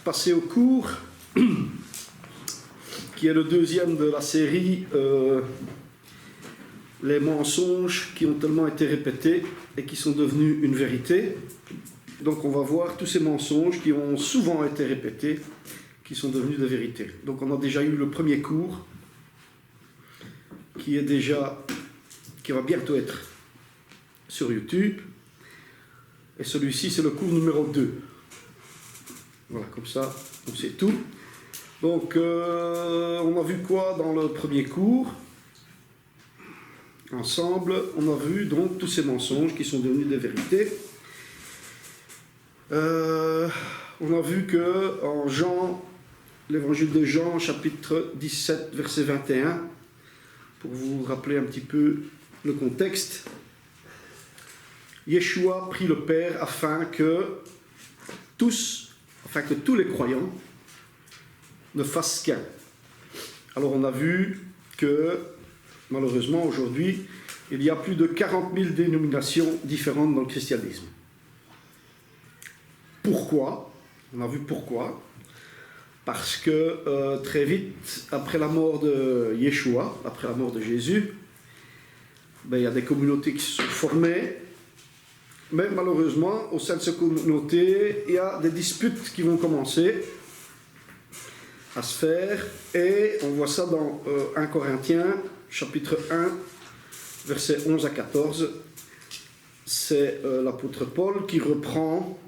passer au cours, qui est le deuxième de la série, les mensonges qui ont tellement été répétés et qui sont devenus une vérité. Donc on va voir tous ces mensonges qui ont souvent été répétés, qui sont devenus des vérités. Donc on a déjà eu le premier cours, qui va bientôt être sur YouTube. Et celui-ci, c'est le cours numéro 2. Voilà, comme ça, on sait tout. Donc, on a vu quoi dans le premier cours? Ensemble, on a vu donc tous ces mensonges qui sont devenus des vérités. On a vu que en Jean, l'évangile de Jean, chapitre 17, verset 21, pour vous rappeler un petit peu le contexte, Yeshua prie le Père afin que tous les croyants ne fassent qu'un. Alors on a vu que malheureusement aujourd'hui, il y a plus de 40 000 dénominations différentes dans le christianisme. Pourquoi? On a vu pourquoi. Parce que très vite, après la mort de Yeshua, après la mort de Jésus, il y a des communautés qui se sont formées. Mais malheureusement, au sein de ces communautés, il y a des disputes qui vont commencer à se faire. Et on voit ça dans 1 Corinthiens, chapitre 1, versets 11 à 14. C'est l'apôtre Paul qui reprend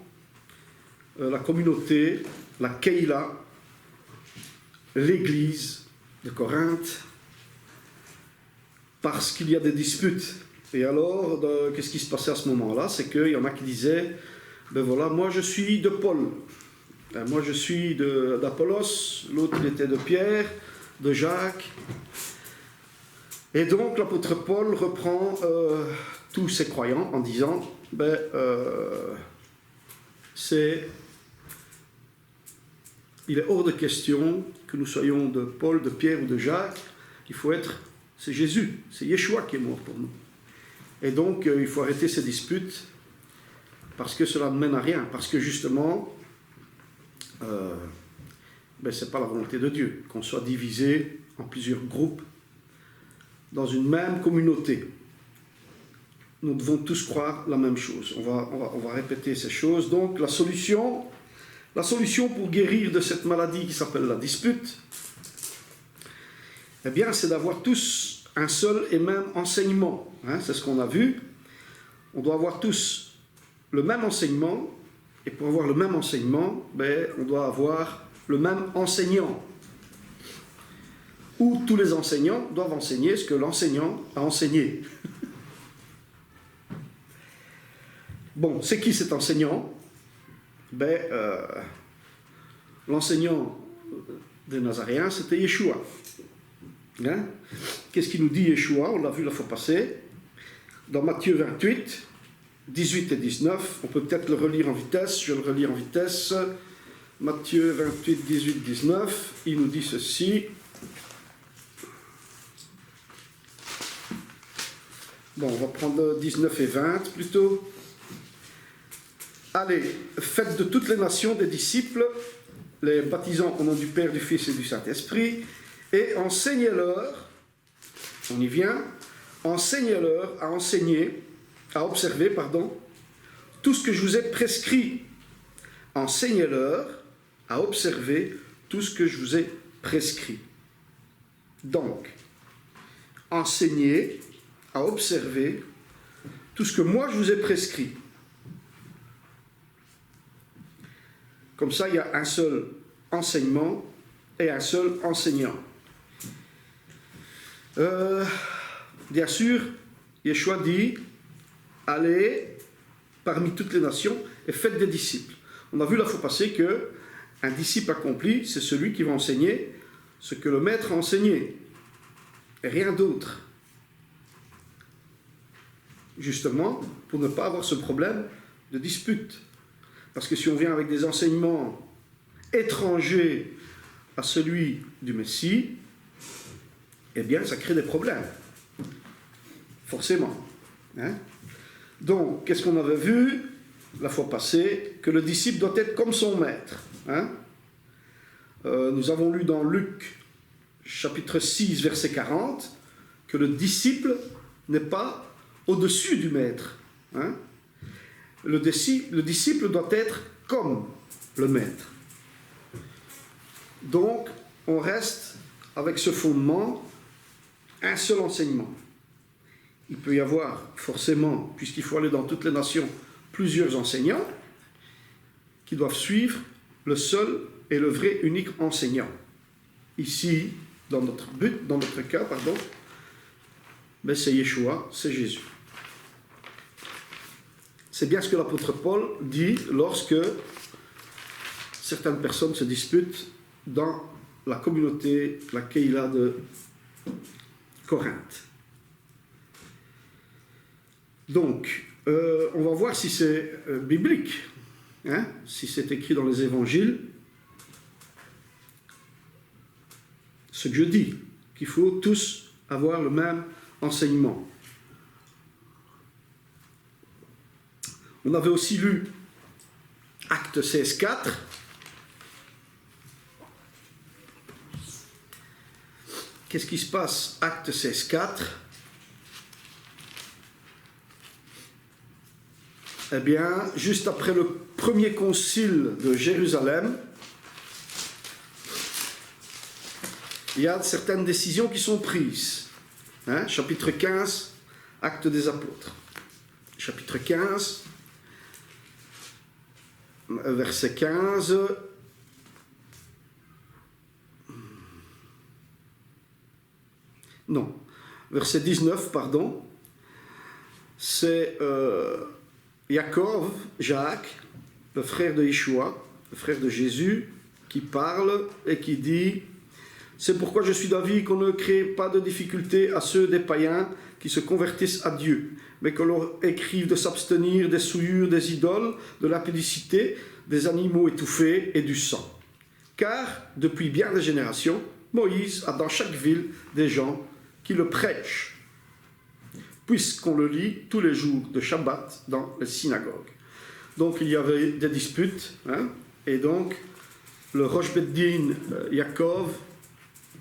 la communauté, la Keila, l'église de Corinthe, parce qu'il y a des disputes. Et alors, qu'est-ce qui se passait à ce moment-là? C'est qu'il y en a qui disaient, ben voilà, moi je suis de Paul, moi je suis d'Apollos, l'autre il était de Pierre, de Jacques. Et donc l'apôtre Paul reprend tous ces croyants en disant, il est hors de question que nous soyons de Paul, de Pierre ou de Jacques. C'est Jésus, c'est Yeshua qui est mort pour nous. Et donc, il faut arrêter ces disputes parce que cela ne mène à rien. Parce que justement, ce n'est pas la volonté de Dieu qu'on soit divisé en plusieurs groupes dans une même communauté. Nous devons tous croire la même chose. On va répéter ces choses. Donc, la solution pour guérir de cette maladie qui s'appelle la dispute, eh bien, c'est d'avoir tous un seul et même enseignement. C'est ce qu'on a vu. On doit avoir tous le même enseignement. Et pour avoir le même enseignement, on doit avoir le même enseignant. Ou tous les enseignants doivent enseigner ce que l'enseignant a enseigné. Bon, c'est qui cet enseignant? L'enseignant des Nazaréens, c'était Yeshua. Qu'est-ce qu'il nous dit Yeshua? On l'a vu la fois passée. Dans Matthieu 28, 18 et 19, on peut peut-être le relire en vitesse, je vais le relire en vitesse. Matthieu 28, 18, 19, il nous dit ceci. Bon, on va prendre 19 et 20 plutôt. Allez, faites de toutes les nations des disciples, les baptisant au nom du Père, du Fils et du Saint-Esprit, et enseignez-leur, on y vient, enseignez-leur à observer, tout ce que je vous ai prescrit. Enseignez-leur à observer tout ce que je vous ai prescrit. Donc, enseignez à observer tout ce que moi je vous ai prescrit. Comme ça, il y a un seul enseignement et un seul enseignant. Bien sûr, Yeshua dit, allez parmi toutes les nations et faites des disciples. On a vu la fois passée qu'un disciple accompli, c'est celui qui va enseigner ce que le maître a enseigné, et rien d'autre. Justement, pour ne pas avoir ce problème de dispute. Parce que si on vient avec des enseignements étrangers à celui du Messie, eh bien, ça crée des problèmes. Forcément. Donc, qu'est-ce qu'on avait vu la fois passée? Que le disciple doit être comme son maître. Nous avons lu dans Luc, chapitre 6, verset 40, que le disciple n'est pas au-dessus du maître. Hein? Le disciple doit être comme le maître. Donc, on reste avec ce fondement, un seul enseignement. Il peut y avoir forcément, puisqu'il faut aller dans toutes les nations, plusieurs enseignants qui doivent suivre le seul et le vrai unique enseignant. Ici, dans notre cas, ben c'est Yeshua, c'est Jésus. C'est bien ce que l'apôtre Paul dit lorsque certaines personnes se disputent dans la communauté, la Keïla de Corinthe. Donc, on va voir si c'est biblique, hein, si c'est écrit dans les évangiles, ce que je dis, qu'il faut tous avoir le même enseignement. On avait aussi lu Acte 16.4. Qu'est-ce qui se passe? Acte 16.4. Eh bien, juste après le premier concile de Jérusalem, il y a certaines décisions qui sont prises. Hein? Chapitre 15, Actes des Apôtres. Chapitre 15, verset 15. Non, verset 19, pardon. C'est Jacob, Jacques, le frère de Yeshua, le frère de Jésus, qui parle et qui dit: c'est pourquoi je suis d'avis qu'on ne crée pas de difficulté à ceux des païens qui se convertissent à Dieu, mais qu'on leur écrive de s'abstenir des souillures, des idoles, de l'impudicité, des animaux étouffés et du sang. Car, depuis bien des générations, Moïse a dans chaque ville des gens qui le prêchent, puisqu'on le lit tous les jours de Shabbat dans les synagogues. Donc il y avait des disputes, hein, et donc le Rosh Beddin, Yaakov,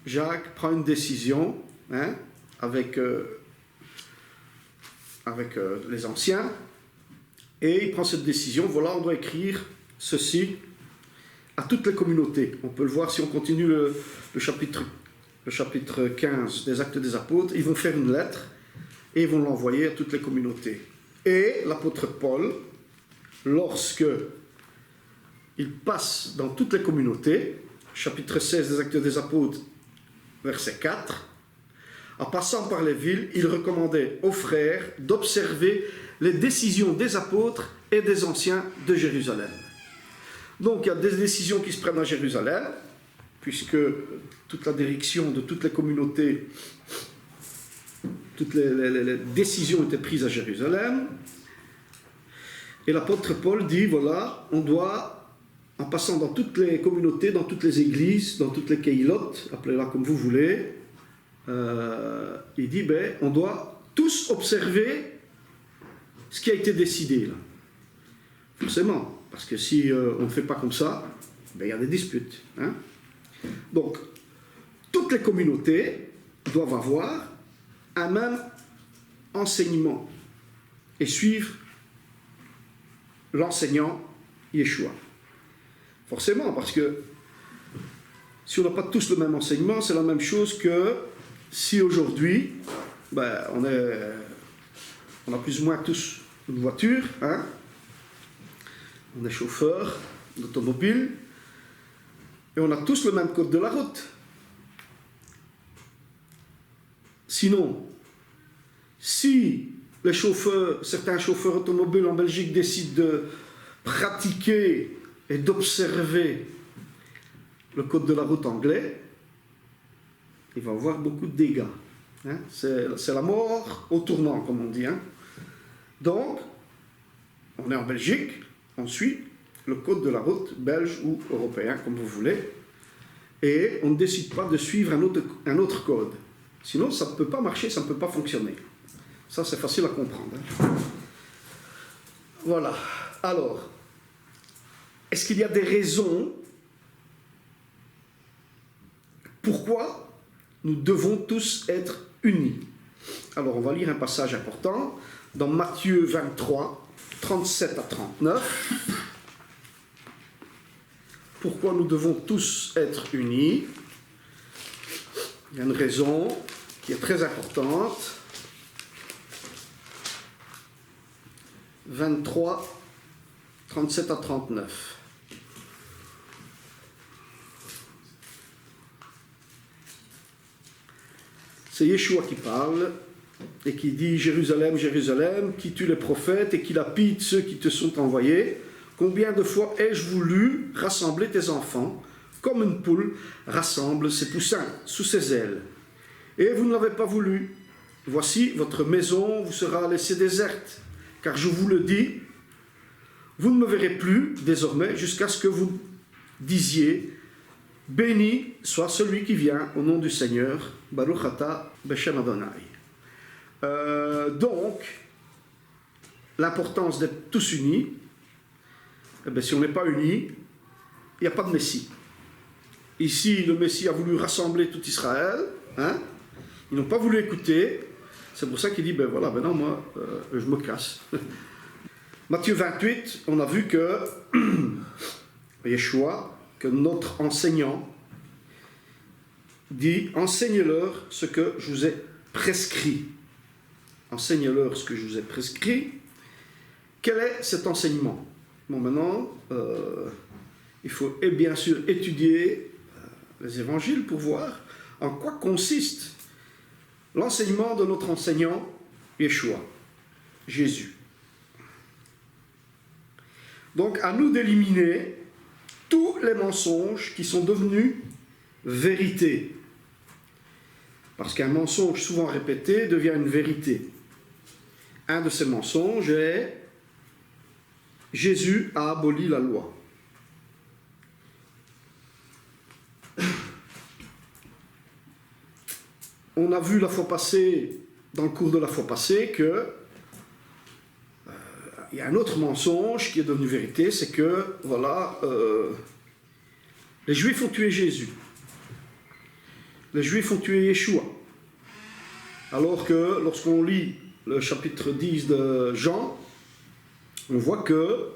Jacques prend une décision, hein, avec les anciens, et il prend cette décision. Voilà, on doit écrire ceci à toutes les communautés. On peut le voir si on continue le chapitre 15 des Actes des Apôtres. Ils vont faire une lettre et ils vont l'envoyer à toutes les communautés. Et l'apôtre Paul, lorsque il passe dans toutes les communautés, chapitre 16 des Actes des Apôtres, verset 4, en passant par les villes, il recommandait aux frères d'observer les décisions des apôtres et des anciens de Jérusalem. Donc il y a des décisions qui se prennent à Jérusalem, puisque toute la direction de toutes les communautés, toutes les décisions étaient prises à Jérusalem. Et l'apôtre Paul dit, voilà, on doit, en passant dans toutes les communautés, dans toutes les églises, dans toutes les keilot, appelez-la comme vous voulez, il dit, ben, on doit tous observer ce qui a été décidé là. Forcément, parce que si on ne fait pas comme ça, ben, il y a des disputes. Hein? Donc, toutes les communautés doivent avoir un même enseignement et suivre l'enseignant Yeshua. Forcément, parce que si on n'a pas tous le même enseignement, c'est la même chose que si aujourd'hui, ben, on a plus ou moins tous une voiture, hein? On est chauffeur d'automobile, et on a tous le même code de la route. Sinon, si certains chauffeurs automobiles en Belgique décident de pratiquer et d'observer le code de la route anglais, il va y avoir beaucoup de dégâts. Hein? C'est la mort au tournant, comme on dit. Hein? Donc, on est en Belgique, on suit le code de la route belge ou européen, comme vous voulez, et on ne décide pas de suivre un autre code. Sinon, ça ne peut pas marcher, ça ne peut pas fonctionner. Ça, c'est facile à comprendre. Hein? Voilà. Alors, est-ce qu'il y a des raisons pourquoi nous devons tous être unis. Alors on va lire un passage important dans Matthieu 23, 37 à 39. Pourquoi nous devons tous être unis? Il y a une raison qui est très importante. 23, 37 à 39. C'est Yeshua qui parle et qui dit « Jérusalem, Jérusalem, qui tue les prophètes et qui lapide ceux qui te sont envoyés, combien de fois ai-je voulu rassembler tes enfants, comme une poule rassemble ses poussins sous ses ailes. Et vous ne l'avez pas voulu. Voici, votre maison vous sera laissée déserte, car je vous le dis, vous ne me verrez plus désormais jusqu'à ce que vous disiez, béni soit celui qui vient au nom du Seigneur, Baruch Ata Beshem Adonai. Donc, l'importance d'être tous unis, eh bien, si on n'est pas unis, il n'y a pas de Messie. Ici, le Messie a voulu rassembler tout Israël, hein? Ils n'ont pas voulu écouter, c'est pour ça qu'il dit, ben voilà, maintenant moi, je me casse. Matthieu 28, on a vu que Yeshua, que notre enseignant, dit, enseignez-leur ce que je vous ai prescrit. Enseignez-leur ce que je vous ai prescrit. Quel est cet enseignement? Bon, maintenant, il faut bien sûr étudier les évangiles pour voir en quoi consiste l'enseignement de notre enseignant Yeshua, Jésus. Donc, à nous d'éliminer tous les mensonges qui sont devenus vérité. Parce qu'un mensonge souvent répété devient une vérité. Un de ces mensonges est Jésus a aboli la loi. On a vu la fois passée, dans le cours de la fois passée, que il y a un autre mensonge qui est devenu vérité, c'est que, voilà, les Juifs ont tué Jésus. Les Juifs ont tué Yeshua. Alors que, lorsqu'on lit le chapitre 10 de Jean, on voit que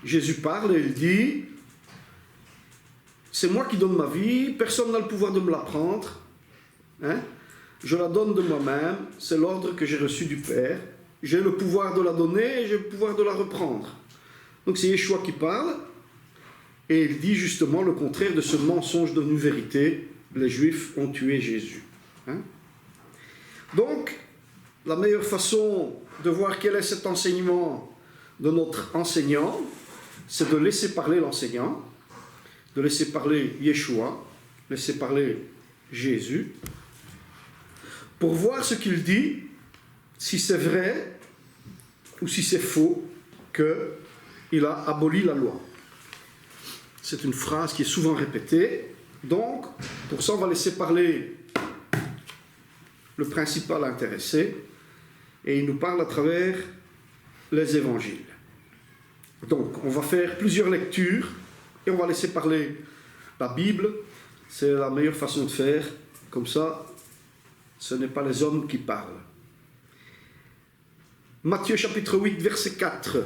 Jésus parle et il dit « C'est moi qui donne ma vie, personne n'a le pouvoir de me la prendre. Hein? Je la donne de moi-même, c'est l'ordre que j'ai reçu du Père. J'ai le pouvoir de la donner et j'ai le pouvoir de la reprendre. » Donc c'est Yeshua qui parle et il dit justement le contraire de ce mensonge devenu vérité. Les Juifs ont tué Jésus. Hein? Donc, la meilleure façon de voir quel est cet enseignement de notre enseignant, c'est de laisser parler l'enseignant, de laisser parler Yeshua, laisser parler Jésus, pour voir ce qu'il dit, si c'est vrai ou si c'est faux qu'il a aboli la loi. C'est une phrase qui est souvent répétée. Donc, pour ça, on va laisser parler le principal intéressé, et il nous parle à travers les évangiles. Donc, on va faire plusieurs lectures, et on va laisser parler la Bible. C'est la meilleure façon de faire, comme ça, ce n'est pas les hommes qui parlent. Matthieu chapitre 8, verset 4.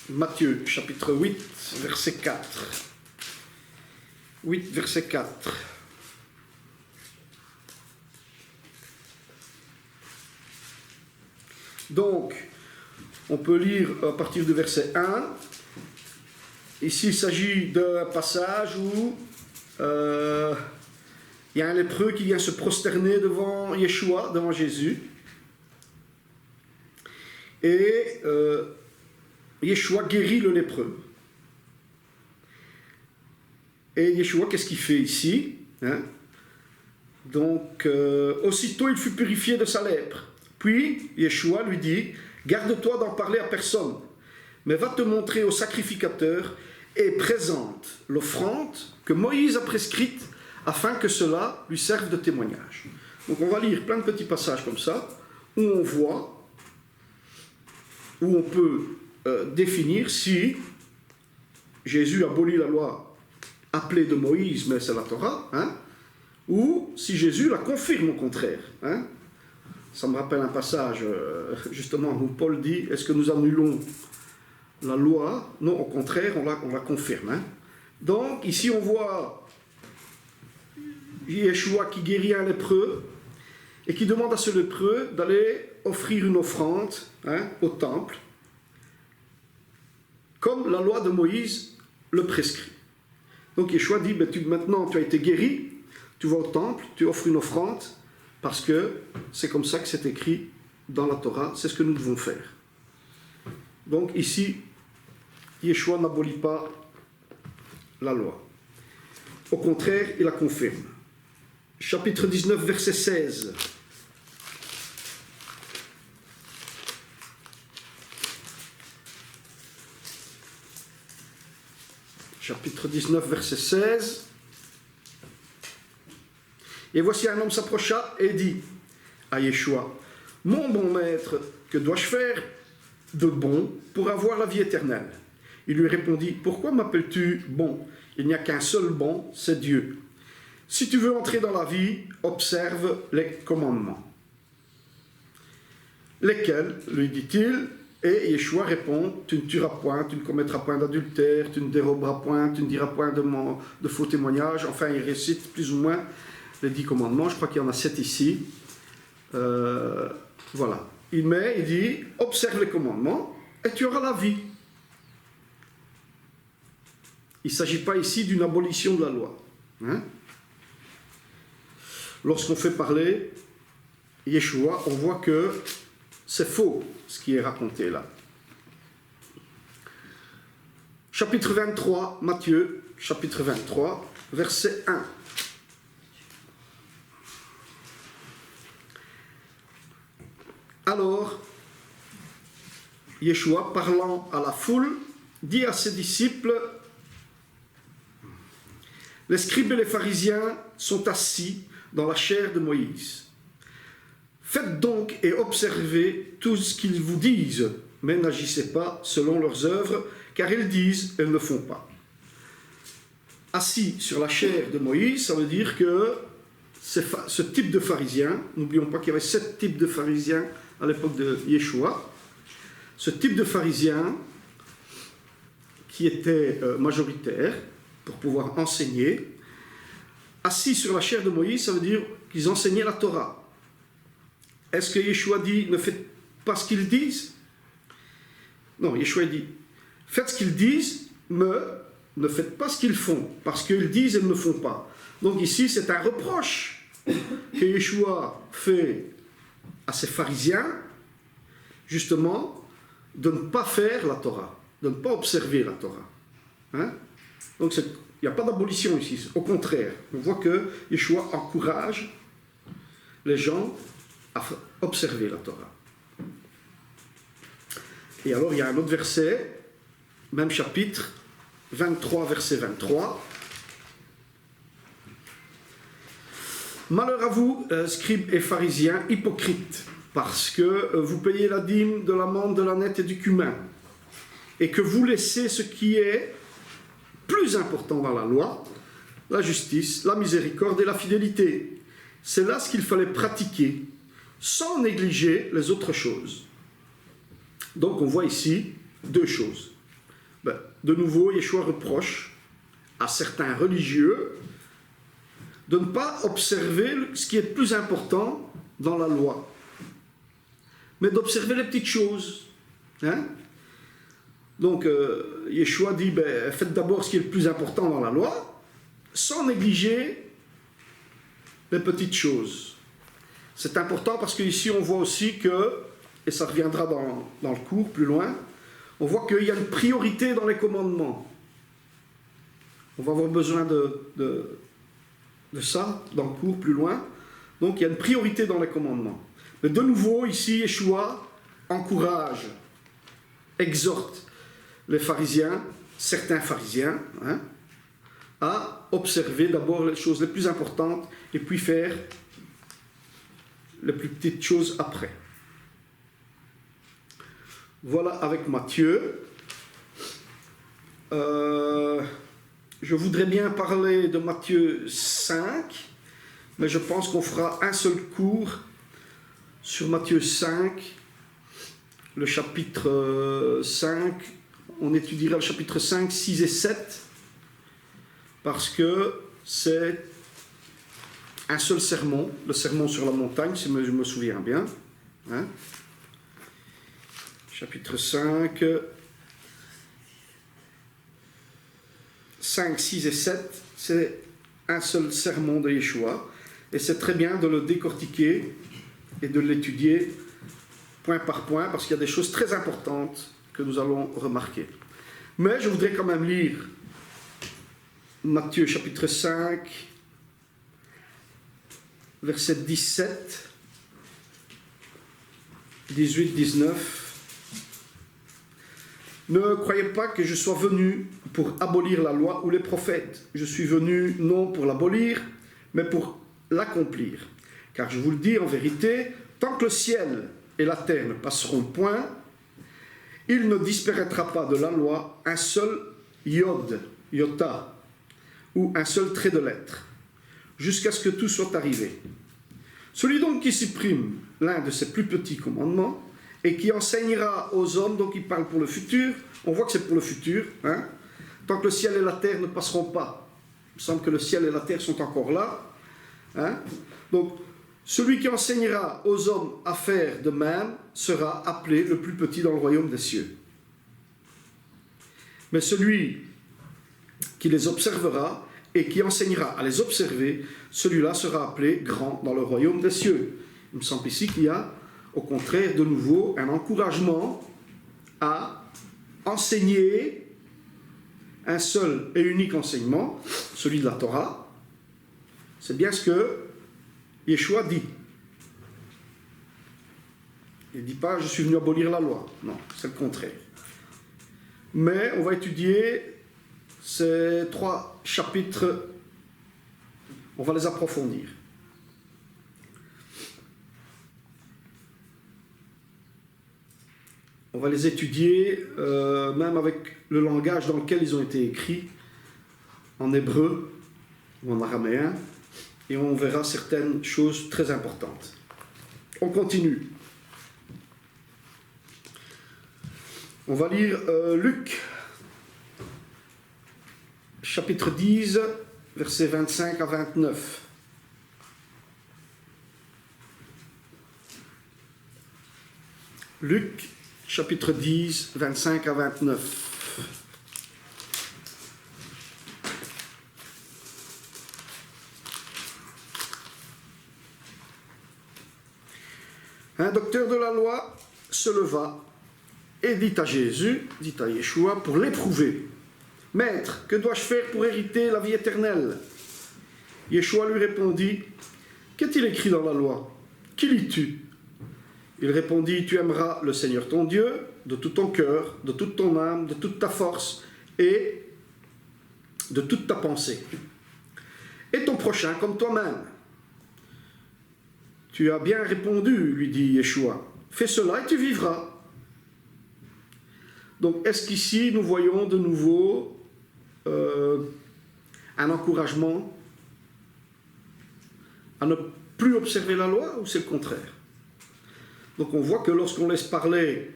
Matthieu chapitre 8, verset 4. 8, verset 4. Donc, on peut lire à partir du verset 1. Ici, il s'agit d'un passage où il y a un lépreux qui vient se prosterner devant Yeshua, devant Jésus. Et Yeshua guérit le lépreux. Et Yeshua, qu'est-ce qu'il fait ici? Hein? Donc, aussitôt il fut purifié de sa lèpre. Puis, Yeshua lui dit, garde-toi d'en parler à personne, mais va te montrer au sacrificateur et présente l'offrande que Moïse a prescrite afin que cela lui serve de témoignage. Donc, on va lire plein de petits passages comme ça, où on voit, où on peut définir si Jésus abolit la loi appelée de Moïse, mais c'est la Torah, hein, ou si Jésus la confirme au contraire. Hein. Ça me rappelle un passage, justement, où Paul dit, est-ce que nous annulons la loi? Non, au contraire, on la confirme. Hein. Donc, ici, on voit Yeshua qui guérit un lépreux et qui demande à ce lépreux d'aller offrir une offrande, hein, au temple, comme la loi de Moïse le prescrit. Donc Yeshua dit, maintenant tu as été guéri, tu vas au temple, tu offres une offrande, parce que c'est comme ça que c'est écrit dans la Torah, c'est ce que nous devons faire. Donc ici, Yeshua n'abolit pas la loi. Au contraire, il la confirme. Chapitre 19, verset 16. Chapitre 19, verset 16. Et voici un homme s'approcha et dit à Yeshua, « Mon bon maître, que dois-je faire de bon pour avoir la vie éternelle ?» Il lui répondit, « Pourquoi m'appelles-tu bon? Il n'y a qu'un seul bon, c'est Dieu. Si tu veux entrer dans la vie, observe les commandements. » Lesquels, lui dit-il, et Yeshua répond, tu ne tueras point, tu ne commettras point d'adultère, tu ne déroberas point, tu ne diras point de faux témoignages. Enfin, il récite plus ou moins les 10 commandements. Je crois qu'il y en a 7 ici. Voilà. Il dit, observe les commandements et tu auras la vie. Il ne s'agit pas ici d'une abolition de la loi. Hein? Lorsqu'on fait parler Yeshua, on voit que c'est faux ce qui est raconté là. Chapitre 23, Matthieu, chapitre 23, verset 1. Alors, Yeshua, parlant à la foule, dit à ses disciples, « Les scribes et les pharisiens sont assis dans la chaire de Moïse. Faites donc et observez tout ce qu'ils vous disent, mais n'agissez pas selon leurs œuvres, car ils disent, elles ne font pas. » Assis sur la chaire de Moïse, ça veut dire que ce type de pharisiens, n'oublions pas qu'il y avait 7 types de pharisiens à l'époque de Yeshua, ce type de pharisiens qui était majoritaire pour pouvoir enseigner, assis sur la chaire de Moïse, ça veut dire qu'ils enseignaient la Torah. Est-ce que Yeshua dit « ne faites pas ce qu'ils disent » Non, Yeshua dit « faites ce qu'ils disent, mais ne faites pas ce qu'ils font, parce qu'ils disent et ne le font pas. » Donc ici, c'est un reproche que Yeshua fait à ces pharisiens, justement, de ne pas faire la Torah, de ne pas observer la Torah. Hein? Donc il n'y a pas d'abolition ici, au contraire. On voit que Yeshua encourage les gens à observer la Torah. Et alors, il y a un autre verset, même chapitre, 23, verset 23. « Malheur à vous, scribes et pharisiens, hypocrites, parce que vous payez la dîme de la menthe, de l'âneth et du cumin, et que vous laissez ce qui est plus important dans la loi, la justice, la miséricorde et la fidélité. C'est là ce qu'il fallait pratiquer, sans négliger les autres choses. » Donc on voit ici 2 choses. De nouveau, Yeshua reproche à certains religieux de ne pas observer ce qui est le plus important dans la loi, mais d'observer les petites choses. Hein? Donc Yeshua dit, faites d'abord ce qui est le plus important dans la loi, sans négliger les petites choses. C'est important parce qu'ici on voit aussi que, et ça reviendra dans le cours plus loin, on voit qu'il y a une priorité dans les commandements. On va avoir besoin de ça dans le cours plus loin. Donc il y a une priorité dans les commandements. Mais de nouveau, ici, Yeshua encourage, exhorte les pharisiens, certains pharisiens, hein, à observer d'abord les choses les plus importantes et puis faire les plus petites choses après. Voilà avec Matthieu. Je voudrais bien parler de Matthieu 5, mais je pense qu'on fera un seul cours sur Matthieu 5, le chapitre 5. On étudiera le chapitre 5, 6 et 7, parce que c'est un seul sermon, le sermon sur la montagne, si je me souviens bien. Hein? Chapitre 5, 5, 6 et 7, c'est un seul sermon de Yeshua, et c'est très bien de le décortiquer et de l'étudier point par point, parce qu'il y a des choses très importantes que nous allons remarquer. Mais je voudrais quand même lire Matthieu chapitre 5, verset 17, 18, 19. Ne croyez pas que je sois venu pour abolir la loi ou les prophètes. Je suis venu non pour l'abolir, mais pour l'accomplir. Car je vous le dis en vérité, tant que le ciel et la terre ne passeront point, il ne disparaîtra pas de la loi un seul iota, ou un seul trait de lettre, jusqu'à ce que tout soit arrivé. Celui donc qui supprime l'un de ces plus petits commandements, et qui enseignera aux hommes, donc il parle pour le futur, on voit que c'est pour le futur, hein, tant que le ciel et la terre ne passeront pas. Il me semble que le ciel et la terre sont encore là. Hein, donc, celui qui enseignera aux hommes à faire de même sera appelé le plus petit dans le royaume des cieux. Mais celui qui les observera et qui enseignera à les observer, celui-là sera appelé grand dans le royaume des cieux. Il me semble ici qu'il y a au contraire, de nouveau, un encouragement à enseigner un seul et unique enseignement, celui de la Torah. C'est bien ce que Yeshua dit. Il ne dit pas « je suis venu abolir la loi ». Non, c'est le contraire. Mais on va étudier ces 3 chapitres, on va les approfondir. On va les étudier, même avec le langage dans lequel ils ont été écrits, en hébreu ou en araméen, et on verra certaines choses très importantes. On continue. On va lire Luc, chapitre 10, versets 25 à 29. Luc, chapitre 10, 25 à 29. Un docteur de la loi se leva et dit à Jésus, dit à Yeshua, pour l'éprouver. « Maître, que dois-je faire pour hériter la vie éternelle ?» Yeshua lui répondit, « Qu'est-il écrit dans la loi? Qui lis-tu » Il répondit, « Tu aimeras le Seigneur ton Dieu de tout ton cœur, de toute ton âme, de toute ta force et de toute ta pensée. Et ton prochain comme toi-même. » « Tu as bien répondu, lui dit Yeshua. Fais cela et tu vivras. » Donc, est-ce qu'ici, nous voyons de nouveau un encouragement à ne plus observer la loi ou c'est le contraire? Donc, on voit que lorsqu'on laisse parler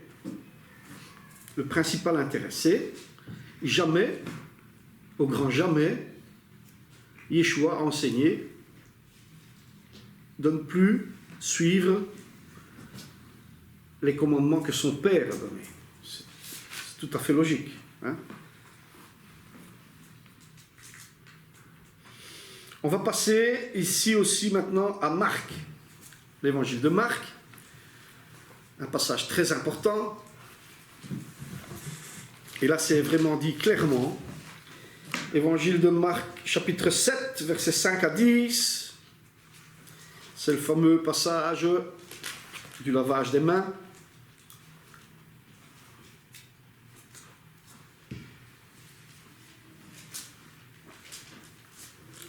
le principal intéressé, jamais, au grand jamais, Yeshua a enseigné de ne plus suivre les commandements que son Père a donnés. C'est tout à fait logique. Hein? On va passer ici aussi maintenant à Marc, l'évangile de Marc, un passage très important. Et là, c'est vraiment dit clairement. Évangile de Marc, chapitre 7, versets 5 à 10. C'est le fameux passage du lavage des mains.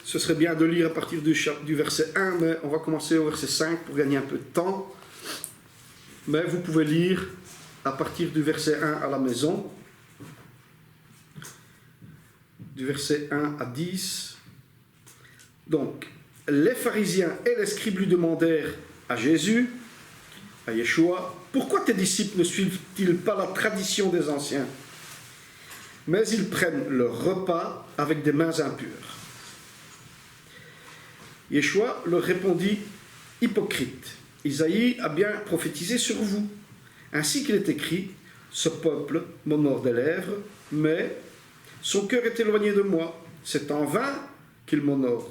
Ce serait bien de lire à partir du verset 1, mais on va commencer au verset 5 pour gagner un peu de temps. Mais vous pouvez lire à partir du verset 1 à la maison. du verset 1 à 10. Donc, les pharisiens et les scribes lui demandèrent à Jésus, à Yeshua, « Pourquoi tes disciples ne suivent-ils pas la tradition des anciens ? Mais ils prennent leur repas avec des mains impures. » Yeshua leur répondit, « Hypocrite, Isaïe a bien prophétisé sur vous. Ainsi qu'il est écrit, ce peuple m'honore des lèvres, mais son cœur est éloigné de moi. C'est en vain qu'il m'honore,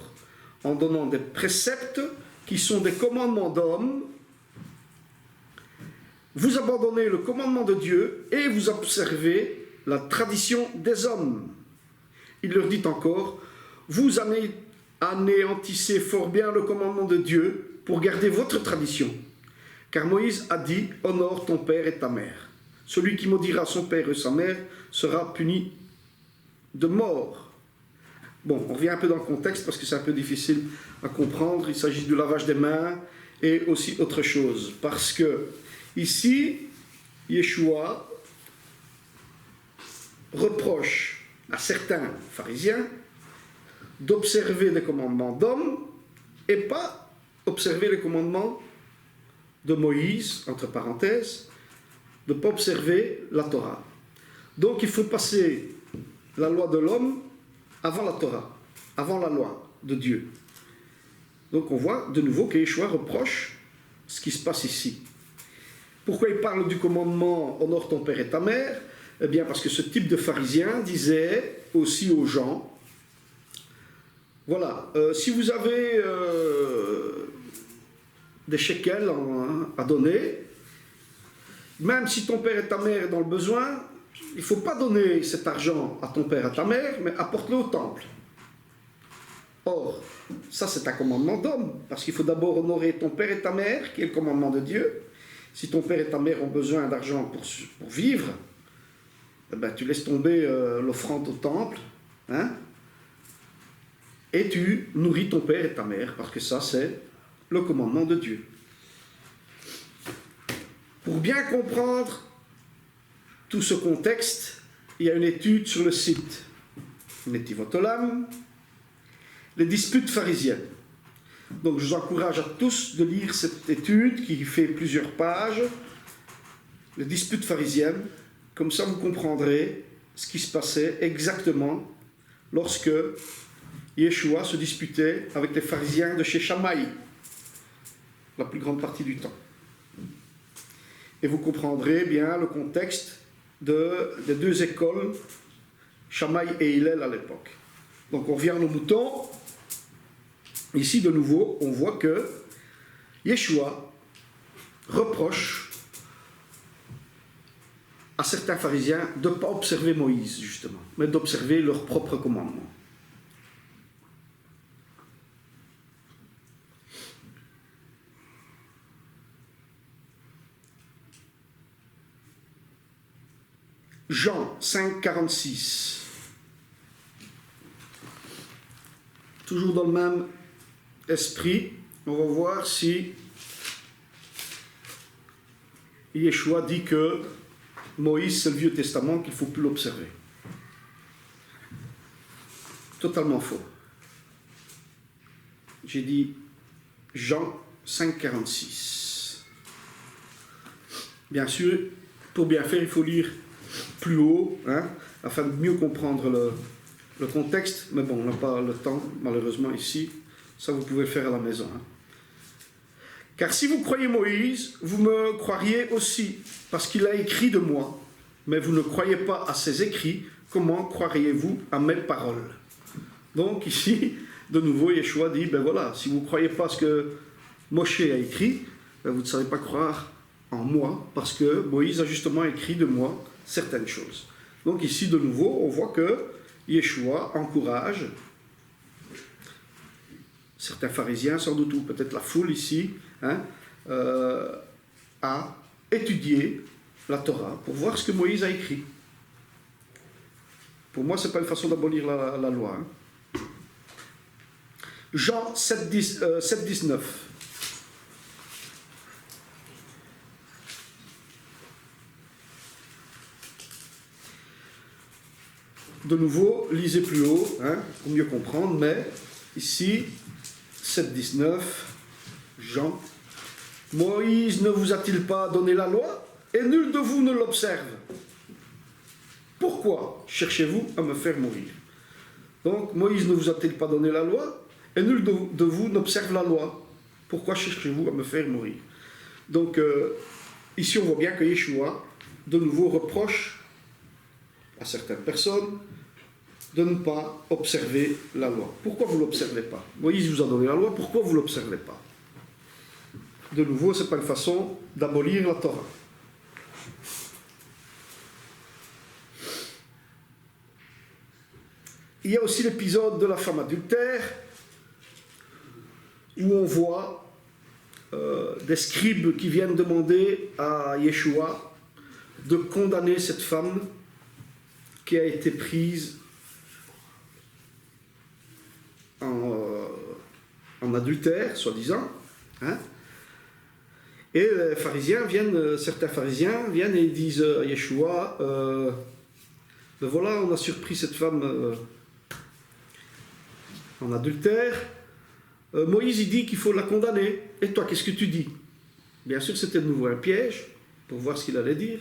en donnant des préceptes qui sont des commandements d'hommes. Vous abandonnez le commandement de Dieu et vous observez la tradition des hommes. » Il leur dit encore, « Vous anéantissez fort bien le commandement de Dieu pour garder votre tradition. Car Moïse a dit, honore ton père et ta mère. Celui qui maudira son père et sa mère sera puni de mort. » Bon, on revient un peu dans le contexte parce que c'est un peu difficile à comprendre. Il s'agit du lavage des mains et aussi autre chose. Parce que ici, Yeshua reproche à certains pharisiens d'observer les commandements d'hommes et pas observer les commandements de Moïse, entre parenthèses, de ne pas observer la Torah. Donc il faut passer la loi de l'homme avant la Torah, avant la loi de Dieu. Donc on voit de nouveau que Yeshua reproche ce qui se passe ici. Pourquoi il parle du commandement « honore ton père et ta mère » ? Eh bien parce que ce type de pharisien disait aussi aux gens, voilà, si vous avez des shekels à donner, même si ton père et ta mère est dans le besoin, il ne faut pas donner cet argent à ton père et à ta mère, mais apporte-le au temple. Or, ça c'est un commandement d'homme, parce qu'il faut d'abord honorer ton père et ta mère, qui est le commandement de Dieu. Si ton père et ta mère ont besoin d'argent pour vivre, eh ben, tu laisses tomber l'offrande au temple, hein, et tu nourris ton père et ta mère, parce que ça c'est le commandement de Dieu. Pour bien comprendre tout ce contexte, il y a une étude sur le site Netivot Olam, les disputes pharisiennes. Donc je vous encourage à tous de lire cette étude qui fait plusieurs pages, les disputes pharisiennes, comme ça vous comprendrez ce qui se passait exactement lorsque Yeshua se disputait avec les pharisiens de chez Shammai, la plus grande partie du temps. Et vous comprendrez bien le contexte des deux écoles, Shammai et Hillel à l'époque. Donc on revient aux moutons. Ici de nouveau, on voit que Yeshua reproche à certains pharisiens de ne pas observer Moïse, justement, mais d'observer leurs propres commandements. Jean 5, 46. Toujours dans le même esprit, on va voir si Yeshua dit que Moïse, c'est le Vieux Testament, qu'il ne faut plus l'observer. Totalement faux. J'ai dit Jean 5, 46. Bien sûr, pour bien faire, il faut lire plus haut, hein, afin de mieux comprendre le contexte, mais bon, on n'a pas le temps, malheureusement, ici. Ça, vous pouvez le faire à la maison. Hein. Car si vous croyez Moïse, vous me croiriez aussi, parce qu'il a écrit de moi. Mais vous ne croyez pas à ses écrits, comment croiriez-vous à mes paroles? Donc ici, de nouveau, Yeshua dit, ben voilà, si vous ne croyez pas ce que Moshe a écrit, ben vous ne savez pas croire en moi, parce que Moïse a justement écrit de moi certaines choses. Donc ici, de nouveau, on voit que Yeshua encourage certains pharisiens, sans doute, ou peut-être la foule ici, hein, à étudier la Torah pour voir ce que Moïse a écrit. Pour moi, ce n'est pas une façon d'abolir la loi. Hein. Jean 7, 19. de nouveau, lisez plus haut, hein, pour mieux comprendre, mais ici, 7,19, Jean. Moïse ne vous a-t-il pas donné la loi, et nul de vous ne l'observe? Pourquoi cherchez-vous à me faire mourir? Donc, Moïse ne vous a-t-il pas donné la loi, et nul de vous n'observe la loi? Pourquoi cherchez-vous à me faire mourir? Donc, ici, on voit bien que Yeshua, de nouveau, reproche à certaines personnes de ne pas observer la loi. Pourquoi vous ne l'observez pas? Moïse vous a donné la loi, pourquoi vous ne l'observez pas? De nouveau, ce n'est pas une façon d'abolir la Torah. Il y a aussi l'épisode de la femme adultère, où on voit des scribes qui viennent demander à Yeshua de condamner cette femme qui a été prise en adultère, soi-disant. Hein? Et les pharisiens certains pharisiens viennent et disent à Yeshua, ben voilà, on a surpris cette femme en adultère. Moïse, il dit qu'il faut la condamner. Et toi, qu'est-ce que tu dis? Bien sûr, c'était de nouveau un piège, pour voir ce qu'il allait dire.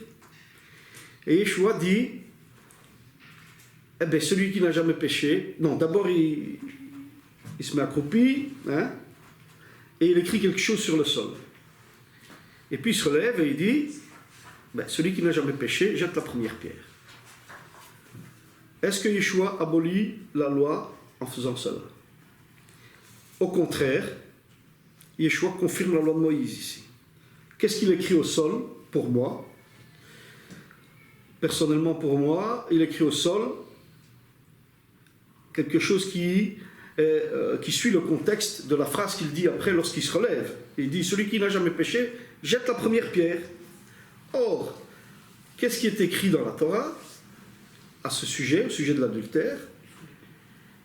Et Yeshua dit, eh bien, celui qui n'a jamais péché, non, d'abord, il se met accroupi, hein, et il écrit quelque chose sur le sol. Et puis il se relève et il dit, ben, celui qui n'a jamais péché, jette la première pierre. Est-ce que Yeshua abolit la loi en faisant cela? Au contraire, Yeshua confirme la loi de Moïse ici. Qu'est-ce qu'il écrit au sol pour moi? Personnellement pour moi, il écrit au sol quelque chose qui suit le contexte de la phrase qu'il dit après lorsqu'il se relève. Il dit, celui qui n'a jamais péché, jette la première pierre. Or, qu'est-ce qui est écrit dans la Torah à ce sujet, au sujet de l'adultère?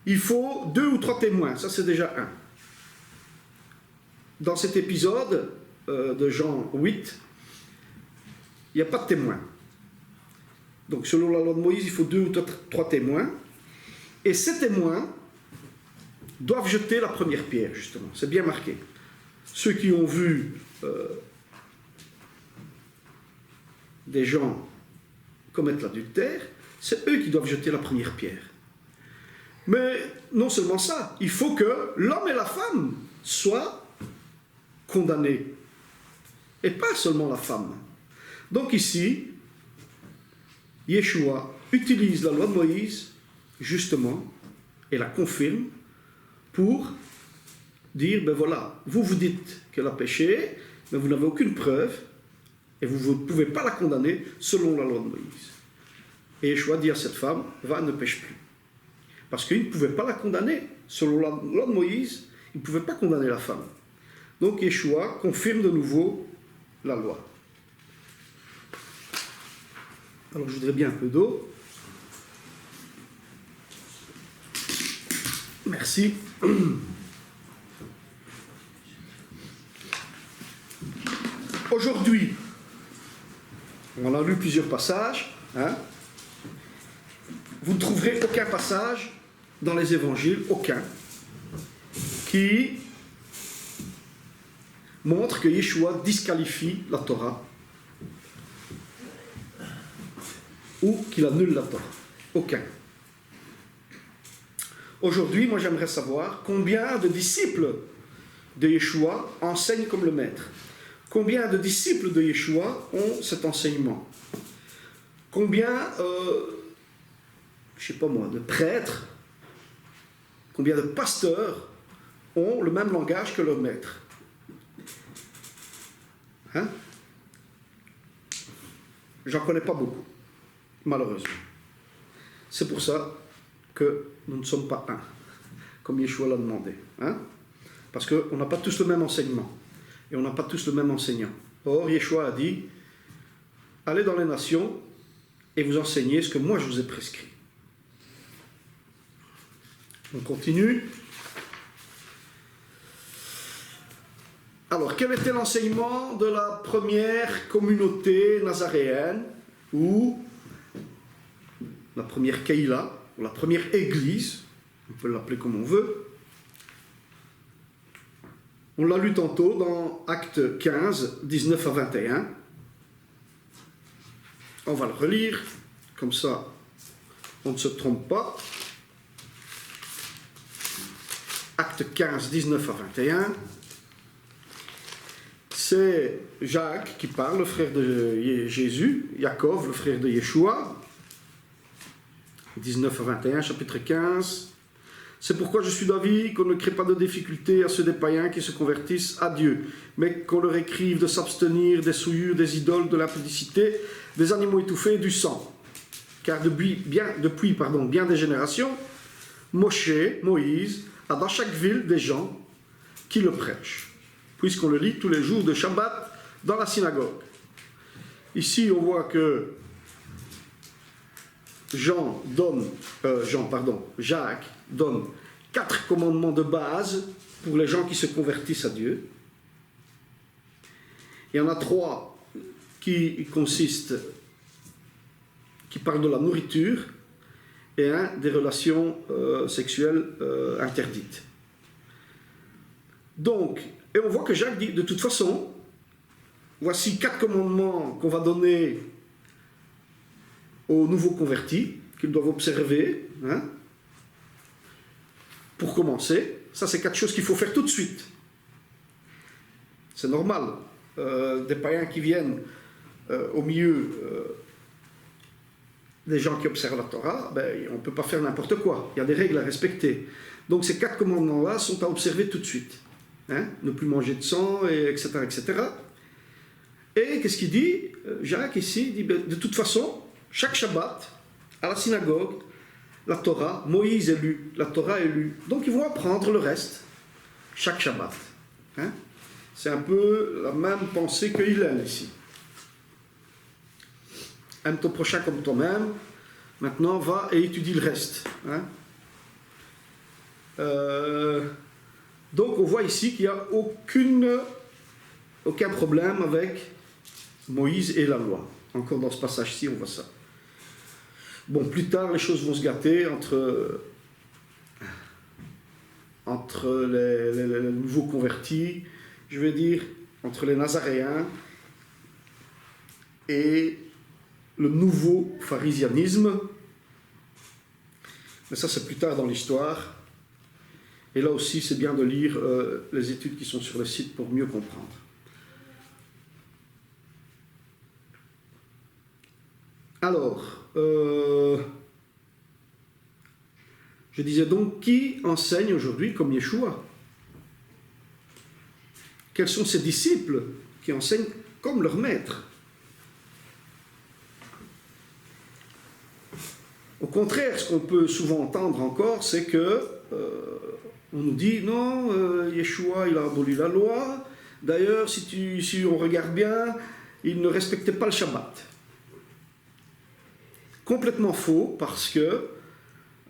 Il faut 2 ou 3 témoins, ça c'est déjà un. Dans cet épisode de Jean 8, il n'y a pas de témoins. Donc selon la loi de Moïse, il faut 2 ou 3 témoins. Et ces témoins doivent jeter la première pierre, justement. C'est bien marqué. Ceux qui ont vu des gens commettre l'adultère, c'est eux qui doivent jeter la première pierre. Mais non seulement ça, il faut que l'homme et la femme soient condamnés. Et pas seulement la femme. Donc ici, Yeshua utilise la loi de Moïse, justement, et la confirme, pour dire, ben voilà, vous dites qu'elle a péché, mais vous n'avez aucune preuve, et vous ne pouvez pas la condamner selon la loi de Moïse. Et Yeshua dit à cette femme, va, ne pêche plus. Parce qu'il ne pouvait pas la condamner. Selon la loi de Moïse, il ne pouvait pas condamner la femme. Donc Yeshua confirme de nouveau la loi. Alors je voudrais bien un peu d'eau. Merci. Aujourd'hui, on a lu plusieurs passages. Hein? Vous ne trouverez aucun passage dans les évangiles, aucun, qui montre que Yeshua disqualifie la Torah ou qu'il annule la Torah. Aucun. Aujourd'hui, moi j'aimerais savoir combien de disciples de Yeshua enseignent comme le maître. Combien de disciples de Yeshua ont cet enseignement? Combien, je ne sais pas moi, de prêtres, combien de pasteurs ont le même langage que leur maître? Hein? J'en connais pas beaucoup, malheureusement. C'est pour ça que nous ne sommes pas un, comme Yeshua l'a demandé. Hein? Parce qu'on n'a pas tous le même enseignement, et on n'a pas tous le même enseignant. Or, Yeshua a dit, allez dans les nations et vous enseignez ce que moi je vous ai prescrit. On continue. Alors, quel était l'enseignement de la première communauté nazaréenne, ou la première Keïla, ou la première église, on peut l'appeler comme on veut. On l'a lu tantôt dans Actes 15, 19 à 21. On va le relire, comme ça on ne se trompe pas. Actes 15, 19 à 21. C'est Jacques qui parle, le frère de Jésus, Jacob, le frère de Yeshua. 19 à 21, chapitre 15. C'est pourquoi je suis d'avis qu'on ne crée pas de difficulté à ceux des païens qui se convertissent à Dieu, mais qu'on leur écrive de s'abstenir des souillures, des idoles, de l'impudicité, des animaux étouffés et du sang. Car depuis bien des générations, Moïse a dans chaque ville des gens qui le prêchent, puisqu'on le lit tous les jours de Shabbat dans la synagogue. Ici, on voit que Jacques donne 4 commandements de base pour les gens qui se convertissent à Dieu. Il y en a 3 qui parlent de la nourriture et un des relations sexuelles interdites. Donc, et on voit que Jacques dit, de toute façon, voici 4 commandements qu'on va donner aux nouveaux convertis, qu'ils doivent observer, pour commencer. Ça, c'est 4 choses qu'il faut faire tout de suite. C'est normal. Des païens qui viennent au milieu des gens qui observent la Torah, on ne peut pas faire n'importe quoi. Il y a des règles à respecter. Donc ces 4 commandements-là sont à observer tout de suite. Ne plus manger de sang, etc., etc. Et qu'est-ce qu'il dit? Jacques ici dit, de toute façon, chaque Shabbat, à la synagogue, la Torah, Moïse est lu, la Torah est lue. Donc ils vont apprendre le reste, chaque Shabbat. C'est un peu la même pensée que Hillel ici. Aime ton prochain comme toi-même, maintenant va et étudie le reste. Donc on voit ici qu'il n'y a aucun problème avec Moïse et la loi. Encore dans ce passage-ci, on voit ça. Bon, plus tard, les choses vont se gâter entre les nouveaux convertis, je vais dire, entre les Nazaréens et le nouveau pharisianisme. Mais ça, c'est plus tard dans l'histoire. Et là aussi, c'est bien de lire les études qui sont sur le site pour mieux comprendre. Alors, je disais donc, qui enseigne aujourd'hui comme Yeshua? Quels sont ces disciples qui enseignent comme leur maître? Au contraire, ce qu'on peut souvent entendre encore, c'est que on nous dit non, Yeshua il a aboli la loi. D'ailleurs, si on regarde bien, il ne respectait pas le Shabbat. Complètement faux, parce que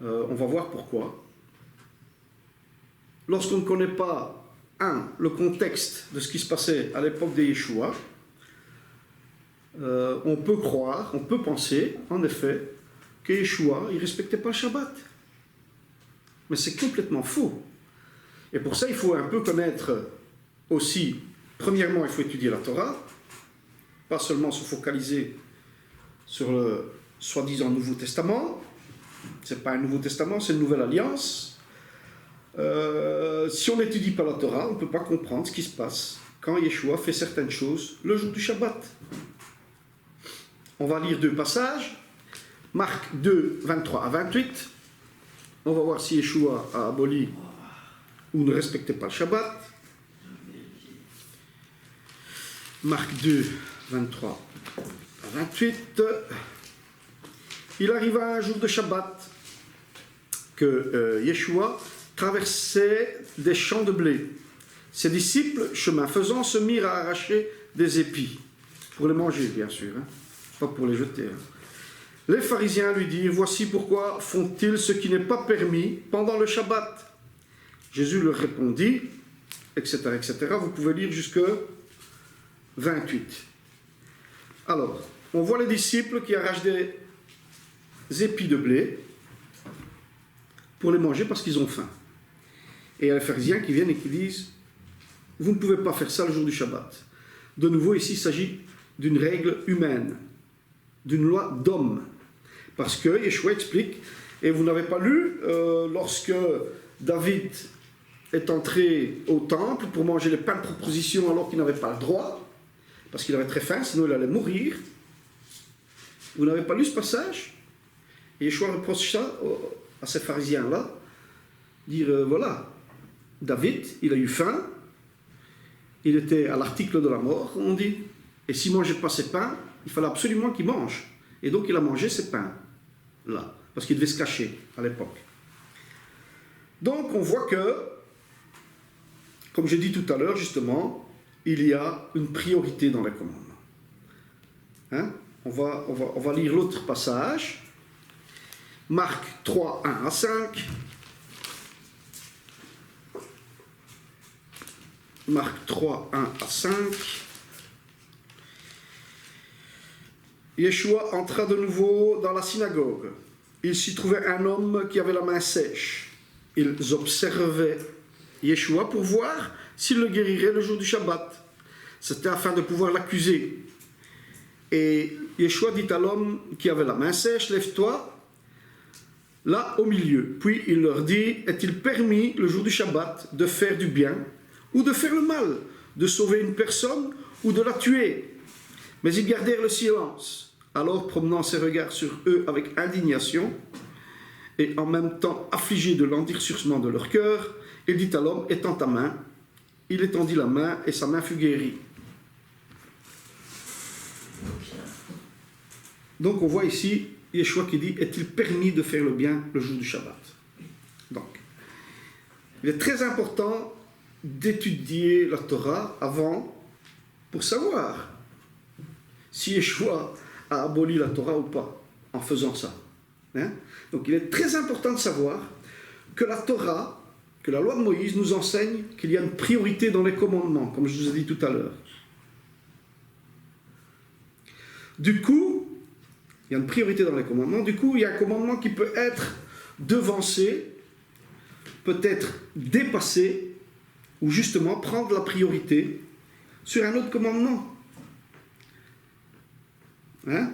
on va voir pourquoi. Lorsqu'on ne connaît pas le contexte de ce qui se passait à l'époque de Yeshua, on peut croire, on peut penser, en effet, que Yeshua, il ne respectait pas le Shabbat. Mais c'est complètement faux. Et pour ça, il faut un peu connaître aussi, premièrement, il faut étudier la Torah, pas seulement se focaliser sur le soi-disant Nouveau Testament. Ce n'est pas un Nouveau Testament, c'est une Nouvelle Alliance. Si on n'étudie pas la Torah, on ne peut pas comprendre ce qui se passe quand Yeshua fait certaines choses le jour du Shabbat. On va lire 2 passages. Marc 2, 23 à 28. On va voir si Yeshua a aboli ou ne respectait pas le Shabbat. Marc 2, 23 à 28. Il arriva un jour de Shabbat que Yeshua traversait des champs de blé. Ses disciples, chemin faisant, se mirent à arracher des épis. Pour les manger, bien sûr, pas pour les jeter. Les pharisiens lui dirent, voici pourquoi font-ils ce qui n'est pas permis pendant le Shabbat. Jésus leur répondit, etc., etc. Vous pouvez lire jusque 28. Alors, on voit les disciples qui arrachent des épis de blé. pour les manger parce qu'ils ont faim. Et il y a les pharisiens qui viennent et qui disent, vous ne pouvez pas faire ça le jour du Shabbat. De nouveau, ici, il s'agit d'une règle humaine, d'une loi d'homme. Parce que Yeshua explique, et vous n'avez pas lu, lorsque David est entré au temple pour manger les pains de proposition alors qu'il n'avait pas le droit, parce qu'il avait très faim, sinon il allait mourir. Vous n'avez pas lu ce passage? Et Yeshua reproche ça à ces pharisiens-là, dire, voilà, David, il a eu faim, il était à l'article de la mort, on dit, et s'il ne mangeait pas ses pains, il fallait absolument qu'il mange. Et donc il a mangé ses pains, là, parce qu'il devait se cacher à l'époque. Donc on voit que, comme j'ai dit tout à l'heure, justement, il y a une priorité dans les commandements. Hein? On va lire l'autre passage. Marc 3, 1 à 5. Marc 3, 1 à 5. Yeshua entra de nouveau dans la synagogue. Il s'y trouvait un homme qui avait la main sèche. Ils observaient Yeshua pour voir s'il le guérirait le jour du Shabbat. C'était afin de pouvoir l'accuser. Et Yeshua dit à l'homme qui avait la main sèche, lève-toi, là au milieu. Puis il leur dit, est-il permis le jour du Shabbat de faire du bien ou de faire le mal, de sauver une personne ou de la tuer? Mais ils gardèrent le silence. Alors, promenant ses regards sur eux avec indignation, et en même temps affligé de l'endurcissement de leur cœur, il dit à l'homme, étends ta main. Il étendit la main et sa main fut guérie. Donc on voit ici Yeshua qui dit, est-il permis de faire le bien le jour du Shabbat? Donc, il est très important d'étudier la Torah avant pour savoir si Yeshua a aboli la Torah ou pas en faisant ça. Hein? Donc il est très important de savoir que la Torah, que la loi de Moïse nous enseigne qu'il y a une priorité dans les commandements, comme je vous ai dit tout à l'heure. Du coup, il y a une priorité dans les commandements, du coup il y a un commandement qui peut être devancé, peut-être dépassé, ou justement prendre la priorité sur un autre commandement. Hein?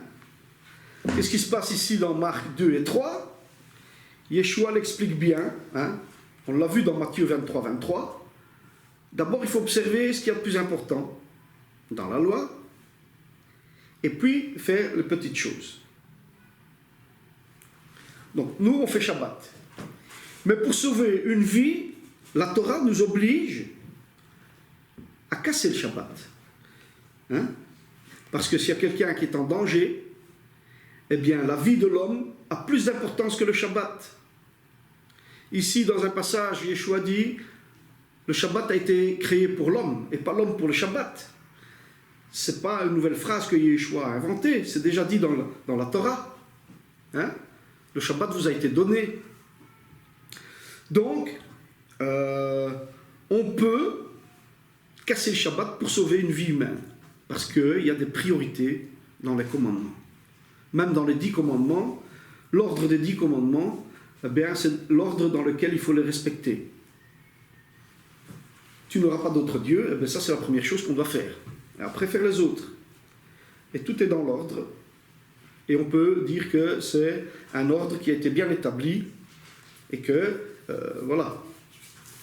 Qu'est-ce qui se passe ici dans Marc 2 et 3? Yeshua l'explique bien, hein? On l'a vu dans Matthieu 23, 23. D'abord, il faut observer ce qu'il y a de plus important dans la loi, et puis faire les petites choses. Donc, nous, on fait Shabbat. Mais pour sauver une vie, la Torah nous oblige à casser le Shabbat. Hein? Parce que s'il y a quelqu'un qui est en danger, eh bien, la vie de l'homme a plus d'importance que le Shabbat. Ici, dans un passage, Yeshua dit, le Shabbat a été créé pour l'homme, et pas l'homme pour le Shabbat. Ce n'est pas une nouvelle phrase que Yeshua a inventée, c'est déjà dit dans la Torah. Hein? Le Shabbat vous a été donné. Donc, on peut casser le Shabbat pour sauver une vie humaine. Parce qu'il y a des priorités dans les commandements. Même dans les 10 commandements, l'ordre des 10 commandements, eh bien, c'est l'ordre dans lequel il faut les respecter. Tu n'auras pas d'autre Dieu, eh bien, ça c'est la première chose qu'on doit faire. Et après faire les autres. Et tout est dans l'ordre. Et on peut dire que c'est un ordre qui a été bien établi et que, voilà,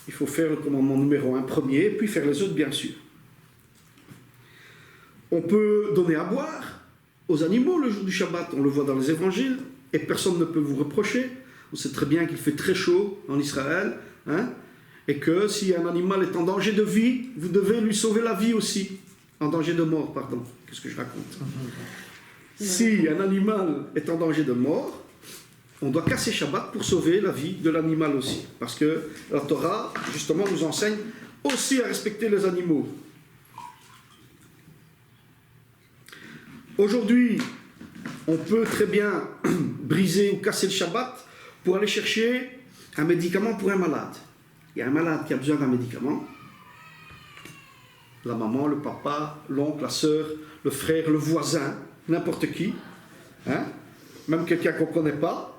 il faut faire le commandement numéro 1 premier, puis faire les autres bien sûr. On peut donner à boire aux animaux le jour du Shabbat, on le voit dans les évangiles, et personne ne peut vous reprocher. On sait très bien qu'il fait très chaud en Israël, hein, et que si un animal est en danger de vie, vous devez lui sauver la vie aussi. En danger de mort, pardon. Qu'est-ce que je raconte? Si un animal est en danger de mort, on doit casser Shabbat pour sauver la vie de l'animal aussi. Parce que la Torah, justement, nous enseigne aussi à respecter les animaux. Aujourd'hui, on peut très bien briser ou casser le Shabbat pour aller chercher un médicament pour un malade. Il y a un malade qui a besoin d'un médicament. La maman, le papa, l'oncle, la sœur, le frère, le voisin, n'importe qui, hein? Même quelqu'un qu'on ne connaît pas,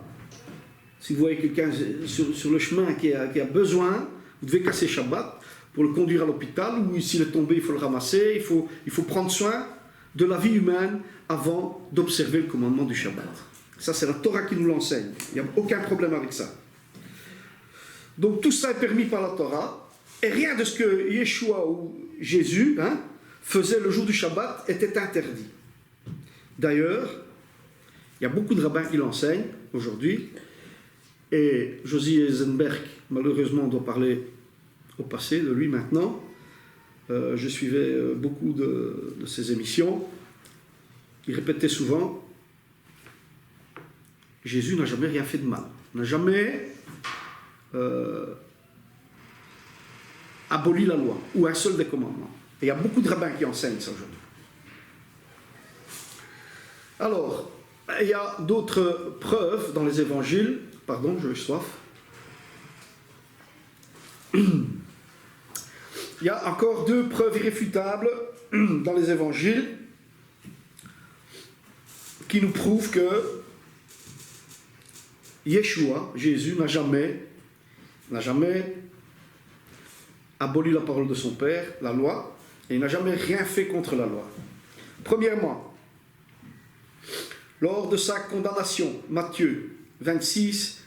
Si vous voyez quelqu'un sur le chemin qui a besoin, vous devez casser Shabbat pour le conduire à l'hôpital, ou s'il est tombé, il faut le ramasser, il faut prendre soin de la vie humaine avant d'observer le commandement du Shabbat. Ça, c'est la Torah qui nous l'enseigne. Il n'y a aucun problème avec ça. Donc tout ça est permis par la Torah, et rien de ce que Yeshua ou Jésus faisait le jour du Shabbat était interdit. D'ailleurs, il y a beaucoup de rabbins qui l'enseignent aujourd'hui, et Josie Eisenberg, malheureusement, doit parler au passé de lui maintenant. Je suivais beaucoup de ses émissions. Il répétait souvent: Jésus n'a jamais rien fait de mal, n'a jamais aboli la loi, ou un seul des commandements. Et il y a beaucoup de rabbins qui enseignent ça aujourd'hui. Alors, il y a d'autres preuves dans les évangiles. Pardon, j'ai soif. Il y a encore deux preuves irréfutables dans les évangiles qui nous prouvent que Yeshua, Jésus, n'a jamais aboli la parole de son Père, la loi, et il n'a jamais rien fait contre la loi. Premièrement, lors de sa condamnation, Matthieu 26,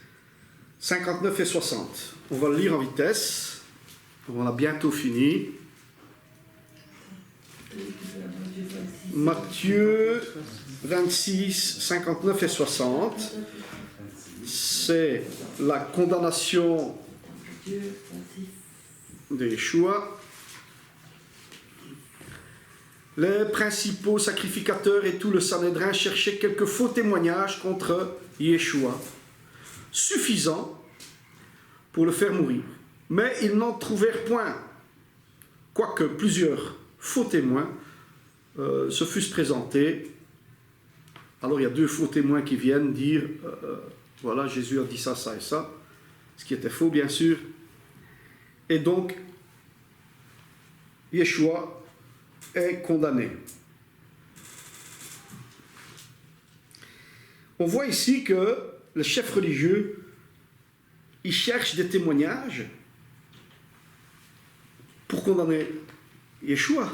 59 et 60. On va le lire en vitesse. On a bientôt fini. Matthieu 26, 59 et 60. C'est la condamnation de Yeshua. Les principaux sacrificateurs et tout le Sanhédrin cherchaient quelques faux témoignages contre Yeshua, suffisants pour le faire mourir. Mais ils n'en trouvèrent point, quoique plusieurs faux témoins se fussent présentés. Alors il y a deux faux témoins qui viennent dire voilà, Jésus a dit ça, ça et ça, ce qui était faux bien sûr. Et donc Yeshua est condamné. On voit ici que le chef religieux, il cherche des témoignages pour condamner Yeshua.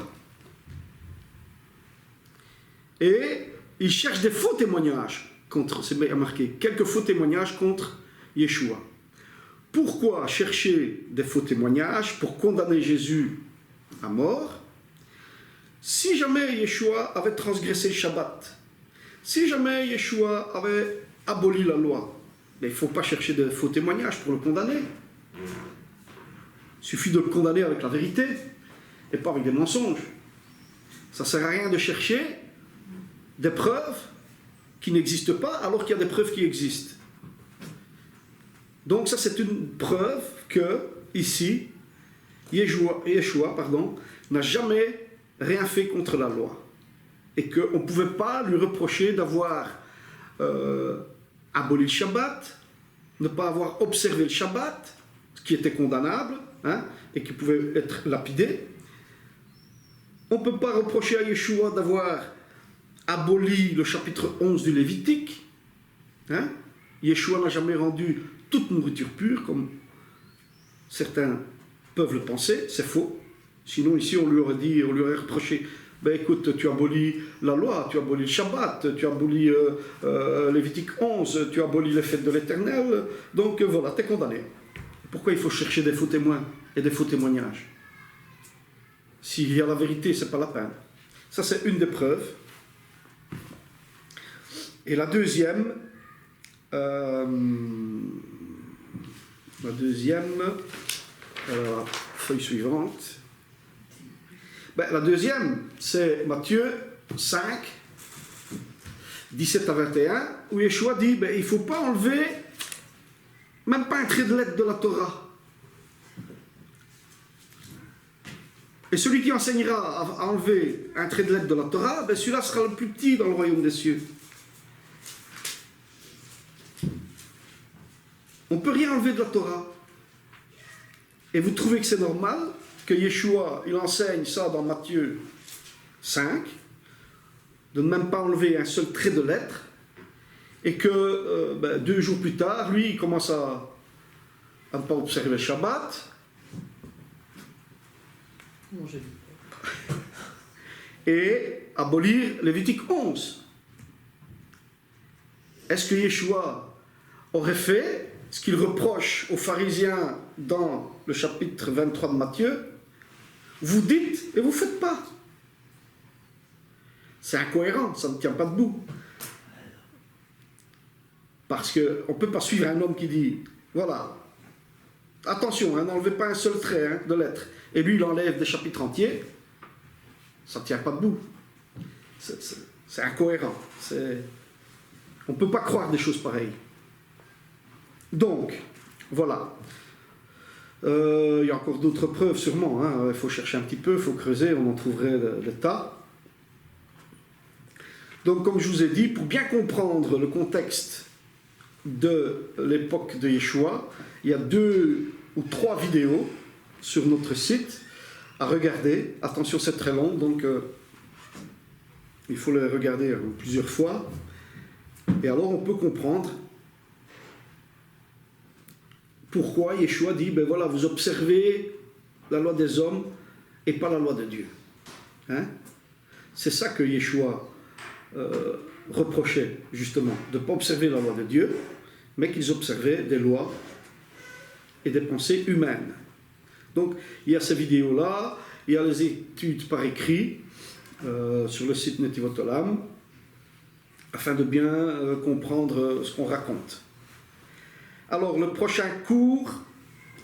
Et il cherche des faux témoignages contre, c'est bien marqué, quelques faux témoignages contre Yeshua. Pourquoi chercher des faux témoignages pour condamner Jésus à mort? Si jamais Yeshua avait transgressé le Shabbat, si jamais Yeshua avait aboli la loi, mais il ne faut pas chercher de faux témoignages pour le condamner. Il suffit de le condamner avec la vérité et pas avec des mensonges. Ça ne sert à rien de chercher des preuves qui n'existent pas alors qu'il y a des preuves qui existent. Donc ça c'est une preuve que, ici, Yeshua n'a jamais rien fait contre la loi. Et qu'on ne pouvait pas lui reprocher d'avoir aboli le Shabbat, ne pas avoir observé le Shabbat, ce qui était condamnable, et qui pouvait être lapidé. On ne peut pas reprocher à Yeshua d'avoir aboli le chapitre 11 du Lévitique. Yeshua n'a jamais rendu toute nourriture pure, comme certains peuvent le penser, c'est faux. Sinon, ici, on lui aurait reproché, ben écoute, tu abolis la loi, tu abolis le Shabbat, tu abolis Lévitique 11, tu abolis les fêtes de l'Éternel, donc voilà, tu es condamné. Pourquoi il faut chercher des faux témoins et des faux témoignages? S'il y a la vérité, c'est pas la peine. Ça, c'est une des preuves. Et la deuxième, feuille suivante. La deuxième, c'est Matthieu 5, 17 à 21, où Yeshua dit, il ne faut pas enlever même pas un trait de lettre de la Torah. Et celui qui enseignera à enlever un trait de lettre de la Torah, celui-là sera le plus petit dans le royaume des cieux. On ne peut rien enlever de la Torah. Et vous trouvez que c'est normal que Yeshua, il enseigne ça dans Matthieu 5, de ne même pas enlever un seul trait de lettre, et que 2 jours plus tard, lui, il commence à ne pas observer le Shabbat. Et abolir Lévitique 11. Est-ce que Yeshua aurait fait ce qu'il reproche aux pharisiens dans le chapitre 23 de Matthieu? Vous dites et vous ne faites pas. C'est incohérent, ça ne tient pas debout. Parce qu'on ne peut pas suivre un homme qui dit, voilà, attention, n'enlevez pas un seul trait de lettre, et lui il enlève des chapitres entiers, ça ne tient pas debout. C'est incohérent. On ne peut pas croire des choses pareilles. Donc, voilà. Il y a encore d'autres preuves sûrement. Il faut chercher un petit peu, il faut creuser, on en trouverait des tas. Donc, comme je vous ai dit, pour bien comprendre le contexte de l'époque de Yeshua, il y a 2 ou 3 vidéos sur notre site à regarder. Attention, c'est très long, donc il faut les regarder plusieurs fois. Et alors, on peut comprendre pourquoi Yeshua dit, ben voilà, vous observez la loi des hommes et pas la loi de Dieu. C'est ça que Yeshua reprochait, justement, de ne pas observer la loi de Dieu, mais qu'ils observaient des lois et des pensées humaines. Donc, il y a ces vidéos-là, il y a les études par écrit sur le site Netivot Olam, afin de bien comprendre ce qu'on raconte. Alors, le prochain cours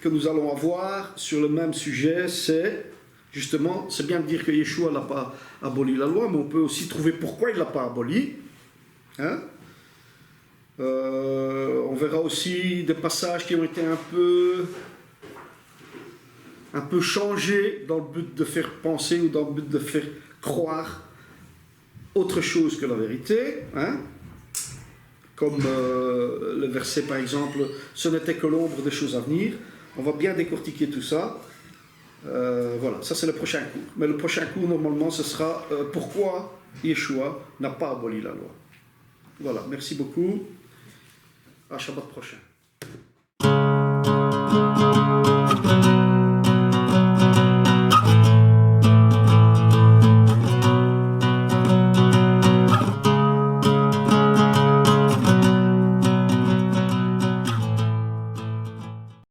que nous allons avoir sur le même sujet, c'est justement, c'est bien de dire que Yeshua n'a pas aboli la loi, mais on peut aussi trouver pourquoi il ne l'a pas abolie. On verra aussi des passages qui ont été un peu changés dans le but de faire penser ou dans le but de faire croire autre chose que la vérité. Comme le verset par exemple, ce n'était que l'ombre des choses à venir. On va bien décortiquer tout ça. Voilà, ça c'est le prochain cours. Mais le prochain cours, normalement, ce sera pourquoi Yeshua n'a pas aboli la loi. Voilà, merci beaucoup. À Shabbat prochain.